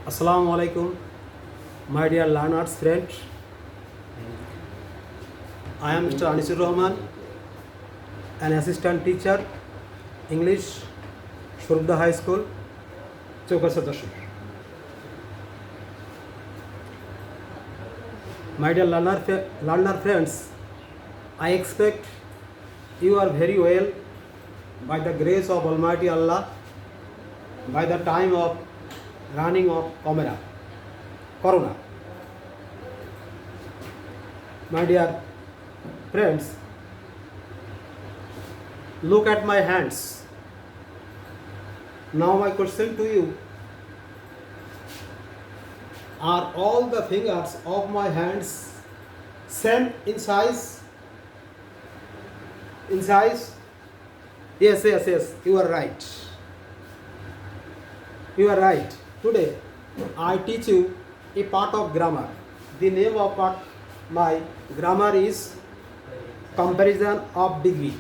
Assalamu alaikum, my dear learners, friends. I am Mr. Anisur Rahman, an assistant teacher, English, Shurda High School, Chokar Sadashur. My dear learner friends, I expect you are very well by the grace of Almighty Allah, by the time of running of Corona. My dear friends, look at my hands. Now my question to you, are all the fingers of my hands same in size? In size? Yes, you are right. You are right. Today I teach you a part of grammar. The name of my grammar is comparison of degree.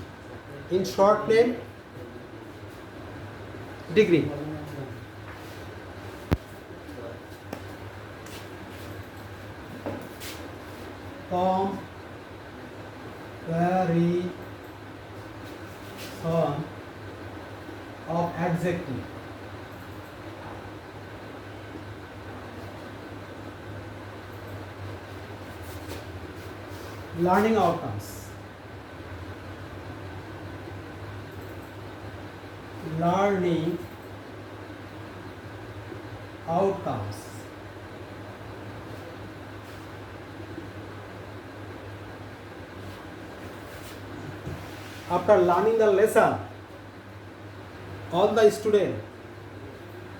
In short name, degree. Comparison of adjective. Learning outcomes. Learning outcomes. After learning the lesson, all the students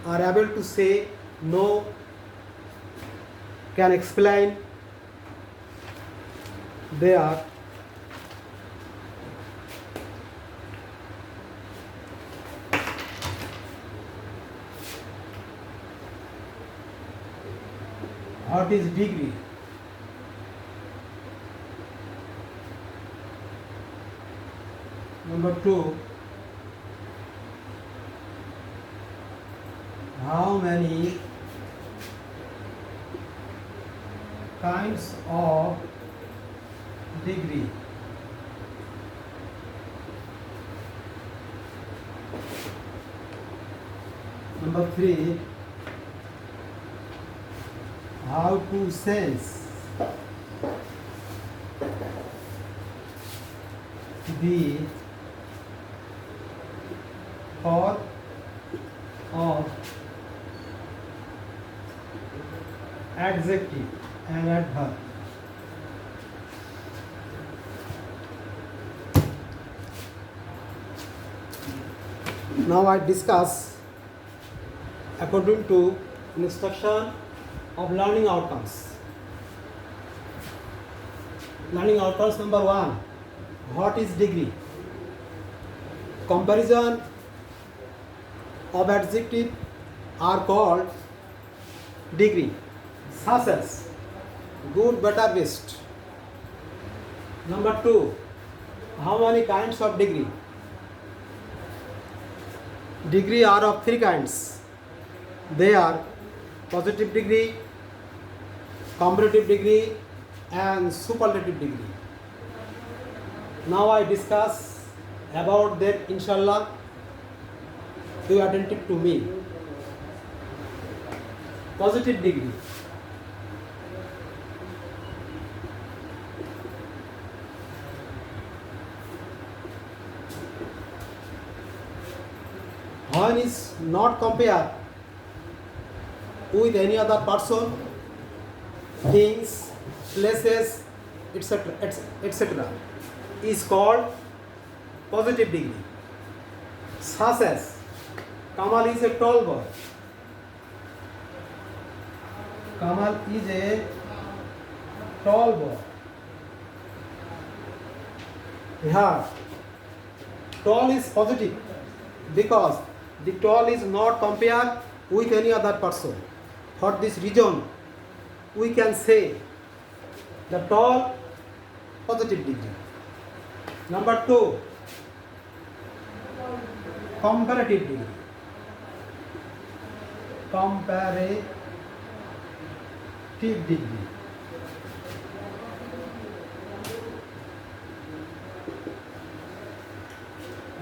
are able to say no, can explain their what is degree. Number 2, how many kinds of degree? Number 3, how to sense the or of adjective and adverb. Now I discuss according to instruction of learning outcomes. Learning outcomes number 1, what is degree? Comparison of adjective are called degree, such as good, better, best. Number 2, how many kinds of degree? Degree are of 3 kinds. They are positive degree, comparative degree, and superlative degree. Now I discuss about that, inshallah. You attentive to me. Positive degree. One is not compared with any other person, things, places, etc., etc., is called positive degree. Such as Kamal is a tall boy. Kamal is a tall boy. Here, tall is positive because the tall is not compared with any other person. For this reason, we can say the tall positive degree. Number 2, comparative degree. Comparative degree.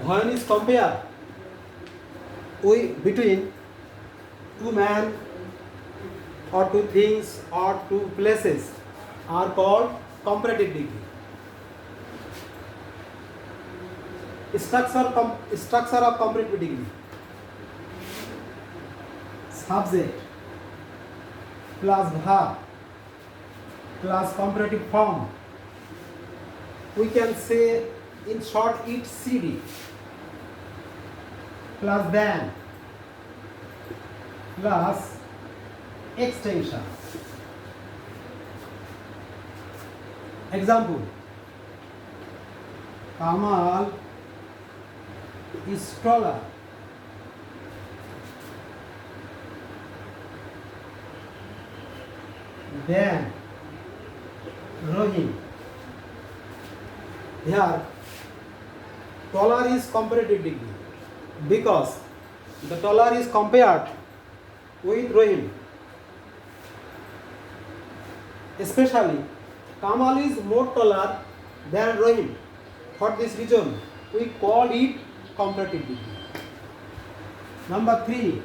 When is compared between two men or two things or two places are called comparative degree. Structure of comparative degree. Subject plus verb plus comparative form. We can say in short it CD plus than plus extension. Example: Kamal is taller than Rohim. Here, taller is comparative degree because the taller is compared with Rohim. Especially, Kamal is more taller than Rohim. For this reason, we call it comparative degree. Number 3,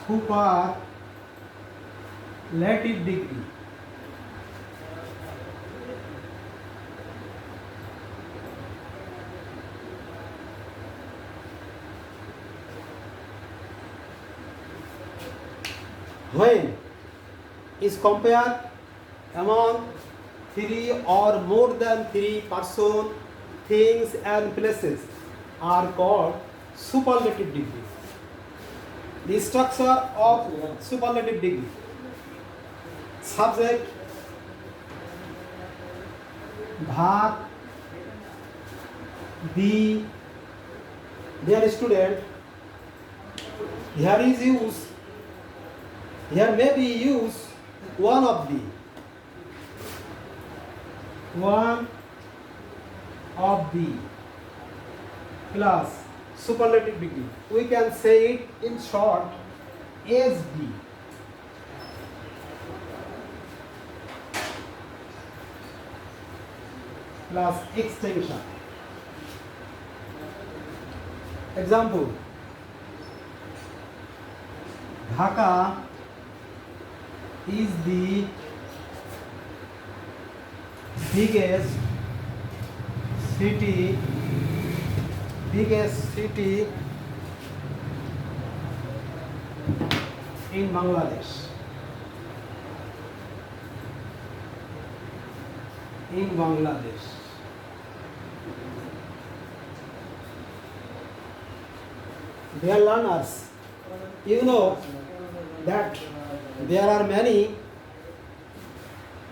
superlative degree. When is compared among 3 or more than 3 persons, things and places are called superlative degree. The structure of superlative degree: subject, verb, the. Dear student, here may be used one of the plus superlative degree. We can say it in short SD plus extension. Example: Dhaka is the biggest city in Bangladesh. Dear learners, you know that there are many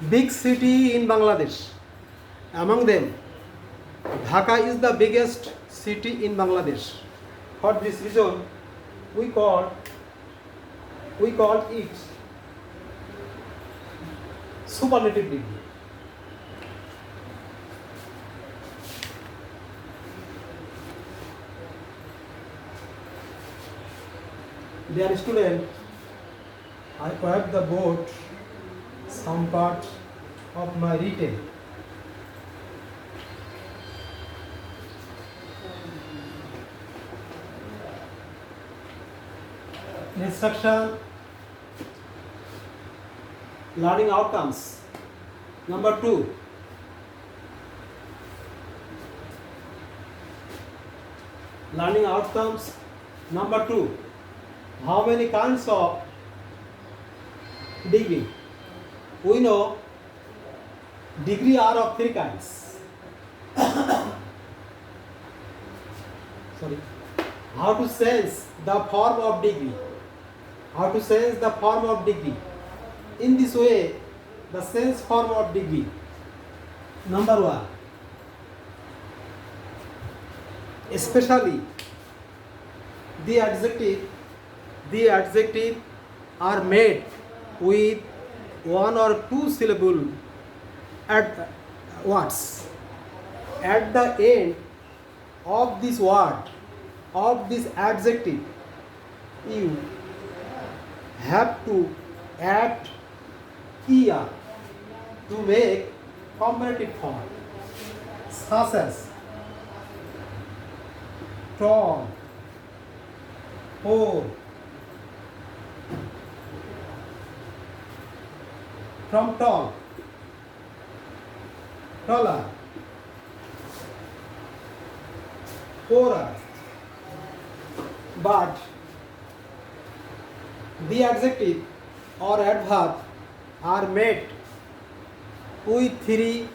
big cities in Bangladesh. Among them, Dhaka is the biggest city in Bangladesh. For this reason, we call it superlative degree. Dear student, I have the board some part of my written. Instruction, learning outcomes. Number 2, learning outcomes. Number 2, how many kinds of degree? We know degree are of 3 kinds. Sorry. How to sense the form of degree? In this way, the sense form of degree. Number 1, especially the adjective are made with 1 or 2 syllable words at the end of this word, of this adjective, you have to add er to make comparative form, such as tall, whole. From tall, taller, poorer. But the adjective or adverb are made with three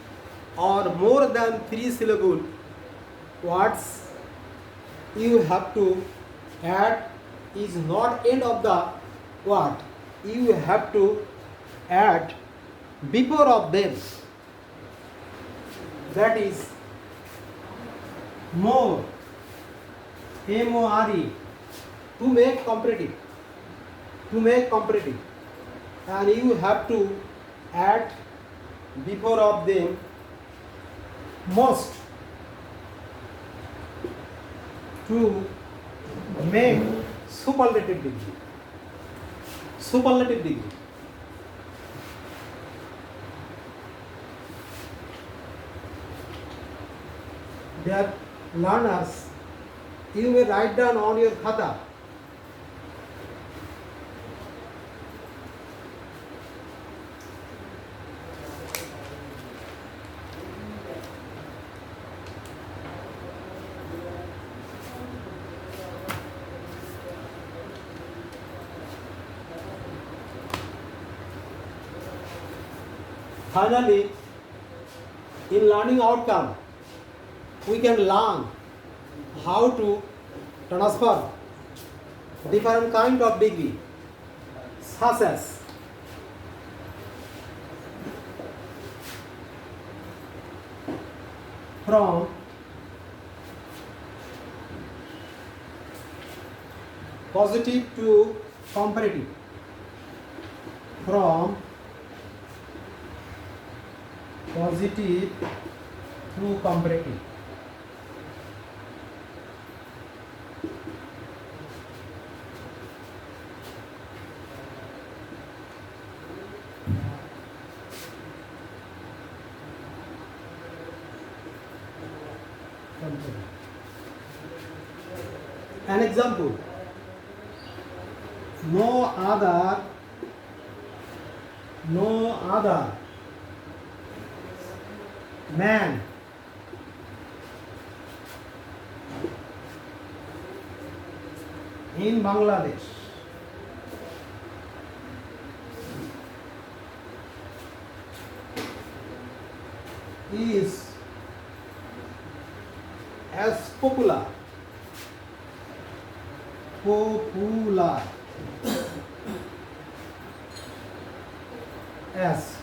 or more than three syllable words. You have to add is not end of the word. You have to add before of them. That is more, more, to make comparative, and you have to add before of them most to make superlative degree. Dear learners, you may write down on your khata finally, in learning outcome, we can learn how to transfer different kind of degree, such as from positive to comparative, from positive to comparative. An example: no other man in Bangladesh is as popular as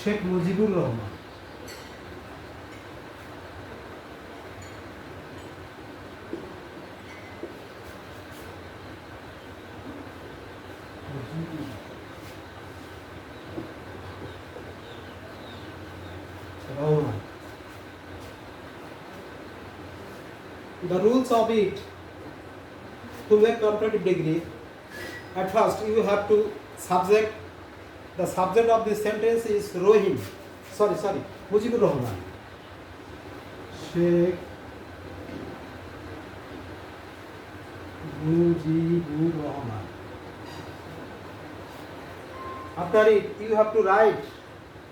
Sheikh Mujibur Rahman. The rules of it to make comparative degree: at first you have to subject. The subject of this sentence is Mujibur Rahman. Sheikh Mujibur Rahman. After it, you have to write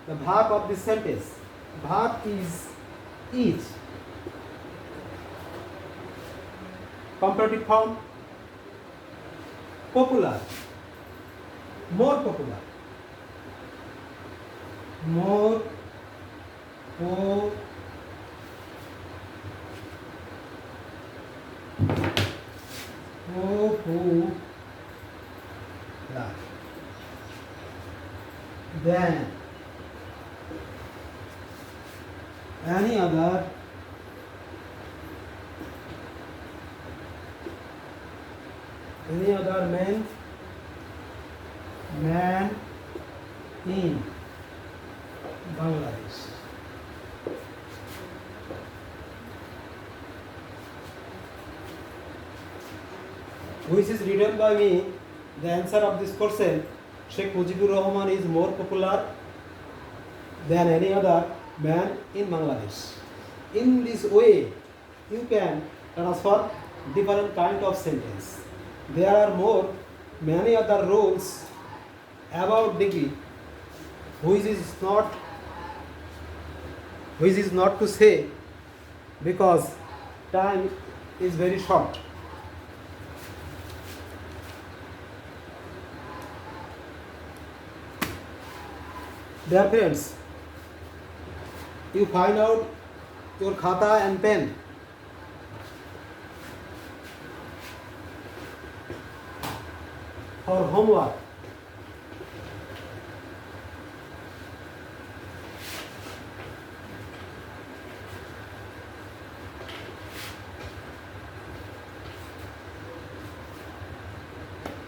the verb of this sentence. Verb is. Comparative form: popular, more popular, more popular than any other man in Bangladesh. which is written by me, the answer of this question, Sheikh Mujibur Rahman is more popular than any other man in Bangladesh. In this way, you can transfer different kind of sentence. There are many other rules about degree, which is not to say because time is very short. Dear friends, you find out your khata and pen. For homework.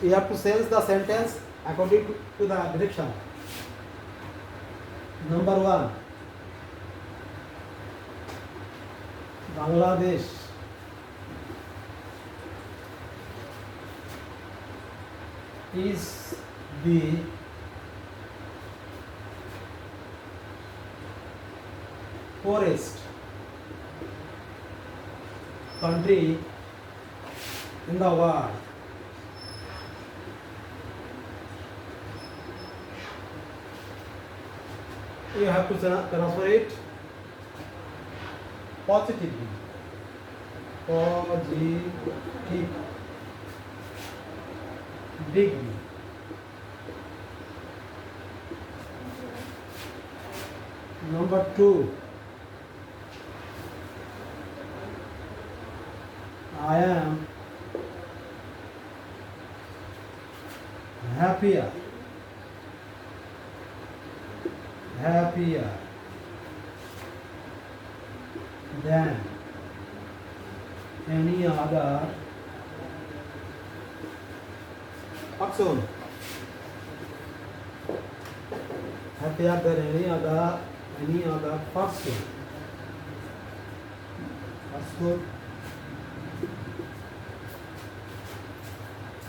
You have to change the sentence according to the direction. Number 1, Bangladesh is the poorest country in the world. You have to transfer it positively. Positively. Number 2, I am happier than any other person. Happier than any other person.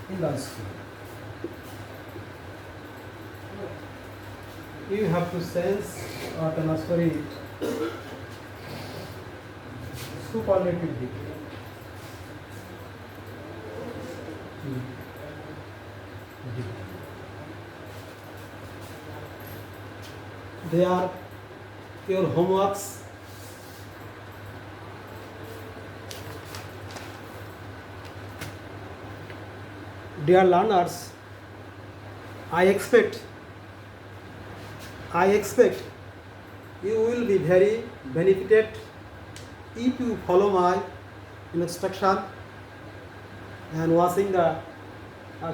In the school. You have to sense or transfer it superlatively. They are your homeworks. Dear learners, I expect you will be very benefited if you follow my instruction and watching the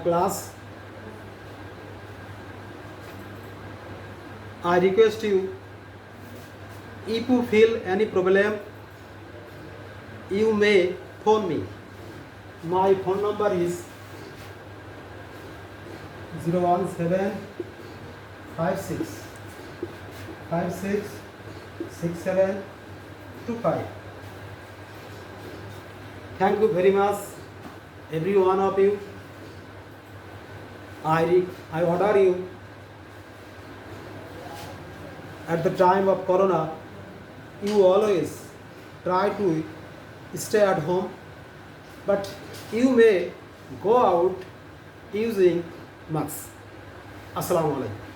class. I request you, if you feel any problem, you may phone me. My phone number is 017566725. Thank you very much, every one of you. I order you, at the time of Corona, you always try to stay at home, but you may go out using mask. Assalamu alaikum.